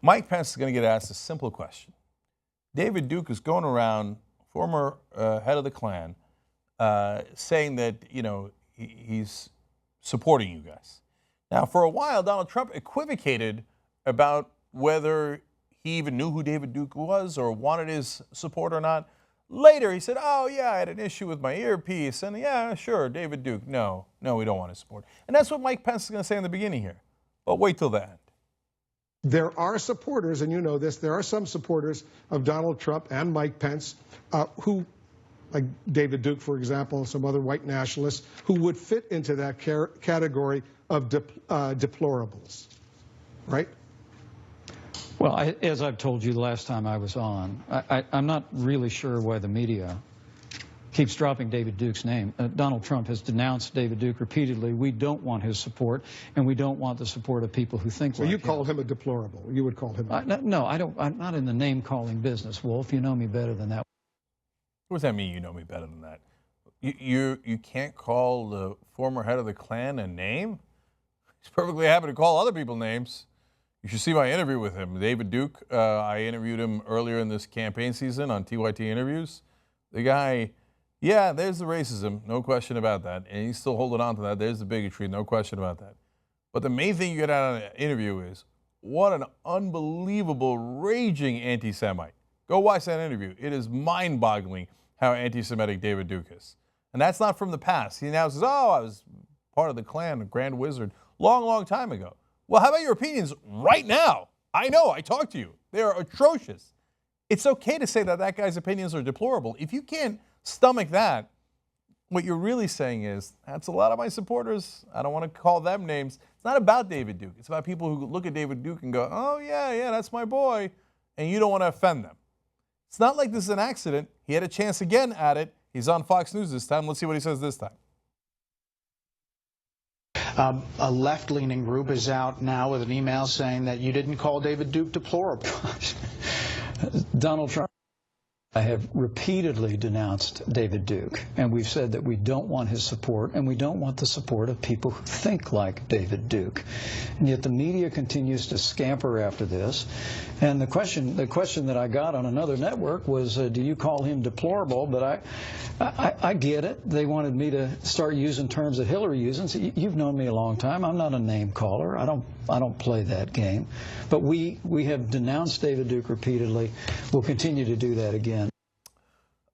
Mike Pence is going to get asked a simple question. David Duke is going around, former head of the Klan, saying that, he's supporting you guys. Now, for a while, Donald Trump equivocated about whether he even knew who David Duke was or wanted his support or not. Later, he said, oh, yeah, I had an issue with my earpiece. And yeah, sure, David Duke. No, we don't want his support. And that's what Mike Pence is going to say in the beginning here. But wait till the end. There are supporters, and you know this, there are some supporters of Donald Trump and Mike Pence who, like David Duke, for example, some other white nationalists, who would fit into that category of deplorables, right? Well, as I've told you the last time I was on, I'm not really sure why the media keeps dropping David Duke's name. Donald Trump has denounced David Duke repeatedly. We don't want his support, and we don't want the support of people who think like him. So you call him a deplorable? You would call him? No, I don't. I'm not in the name-calling business, Wolf. You know me better than that. What does that mean? You know me better than that. You can't call the former head of the Klan a name? He's perfectly happy to call other people names. You should see my interview with him. David Duke, I interviewed him earlier in this campaign season on TYT Interviews. The guy, yeah, there's the racism, no question about that. And he's still holding on to that. There's the bigotry, no question about that. But the main thing you get out of an interview is, what an unbelievable, raging anti-Semite. Go watch that interview. It is mind-boggling how anti-Semitic David Duke is. And that's not from the past. He now says, oh, I was part of the Klan, a Grand Wizard, long, long time ago. Well, how about your opinions right now? I know, I talked to you. They are atrocious. It's okay to say that that guy's opinions are deplorable. If you can't stomach that, what you're really saying is, that's a lot of my supporters. I don't want to call them names. It's not about David Duke. It's about people who look at David Duke and go, oh, yeah, that's my boy. And you don't want to offend them. It's not like this is an accident. He had a chance again at it. He's on Fox News this time. Let's see what he says this time. A left-leaning group is out now with an email saying that you didn't call David Duke deplorable. Donald Trump. I have repeatedly denounced David Duke, and we've said that we don't want his support, and we don't want the support of people who think like David Duke. And yet the media continues to scamper after this. And the question that I got on another network was, do you call him deplorable? But I get it. They wanted me to start using terms that Hillary uses. So you've known me a long time. I'm not a name caller. I don't play that game. But we have denounced David Duke repeatedly. We'll continue to do that again.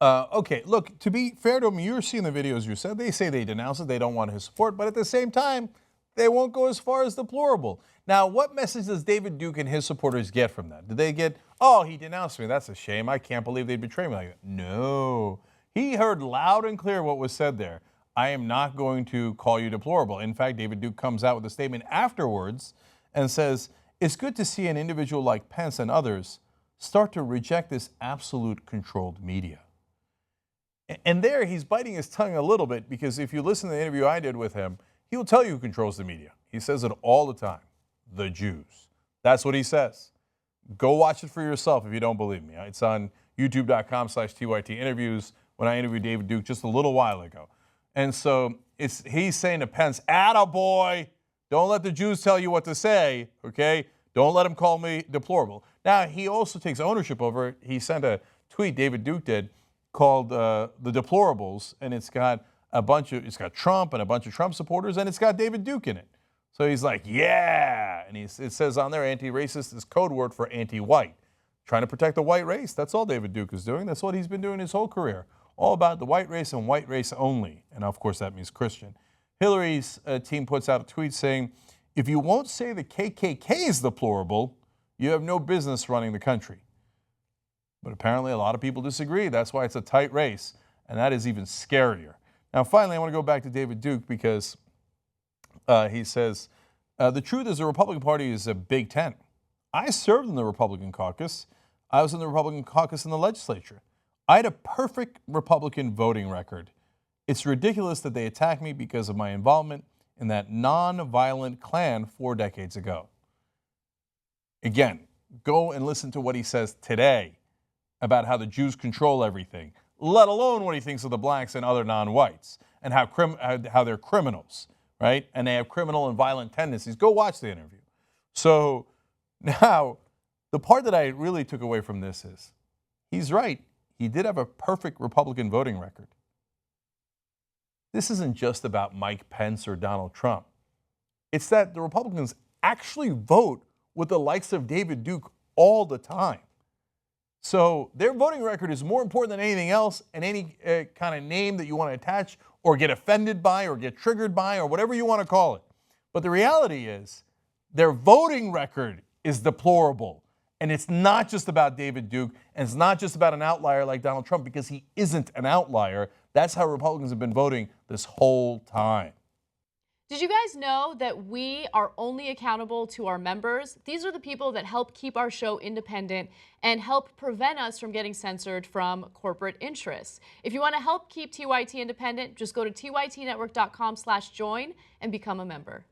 Okay, look, to be fair to them, you're seeing the videos you said. They say they denounce it, they don't want his support, but at the same time, they won't go as far as deplorable. Now, what message does David Duke and his supporters get from that? Did they get, oh, he denounced me, that's a shame, I can't believe they'd betray me like that? No. He heard loud and clear what was said there. I am not going to call you deplorable. In fact, David Duke comes out with a statement afterwards and says, it's good to see an individual like Pence and others start to reject this absolute controlled media. And there he's biting his tongue a little bit, because if you listen to the interview I did with him, he'll tell you who controls the media. He says it all the time. The Jews. That's what he says. Go watch it for yourself if you don't believe me. It's on youtube.com/TYT interviews when I interviewed David Duke just a little while ago. And so he's saying to Pence, attaboy, don't let the Jews tell you what to say, okay? Don't let them call me deplorable. Now, he also takes ownership over it. He sent a tweet, David Duke did, called the Deplorables, and it's got Trump and a bunch of Trump supporters, and it's got David Duke in it. So he's like, yeah, and it says on there, anti-racist is code word for anti-white. Trying to protect the white race, that's all David Duke is doing. That's what he's been doing his whole career. All about the white race and white race only, and of course that means Christian. Hillary's team puts out a tweet saying, if you won't say the KKK is deplorable, you have no business running the country. But apparently a lot of people disagree. That's why it's a tight race, and that is even scarier. Now, finally, I want to go back to David Duke, because he says, the truth is the Republican Party is a big tent. I served in the Republican caucus. I was in the Republican caucus in the legislature. I had a perfect Republican voting record. It's ridiculous that they attack me because of my involvement in that non-violent Klan 4 decades ago. Again, go and listen to what he says today about how the Jews control everything, let alone what he thinks of the blacks and other non-whites, and how they're criminals, right? And they have criminal and violent tendencies. Go watch the interview. So now The part that I really took away from this is, he's right. He did have a perfect Republican voting record. This isn't just about Mike Pence or Donald Trump. It's that the Republicans actually vote with the likes of David Duke all the time. So their voting record is more important than anything else, and any kind of name that you want to attach or get offended by or get triggered by or whatever you want to call it. But the reality is their voting record is deplorable. And it's not just about David Duke, and it's not just about an outlier like Donald Trump, because he isn't an outlier. That's how Republicans have been voting this whole time. Did you guys know that we are only accountable to our members? These are the people that help keep our show independent and help prevent us from getting censored from corporate interests. If you want to help keep TYT independent, just go to tytnetwork.com/join and become a member.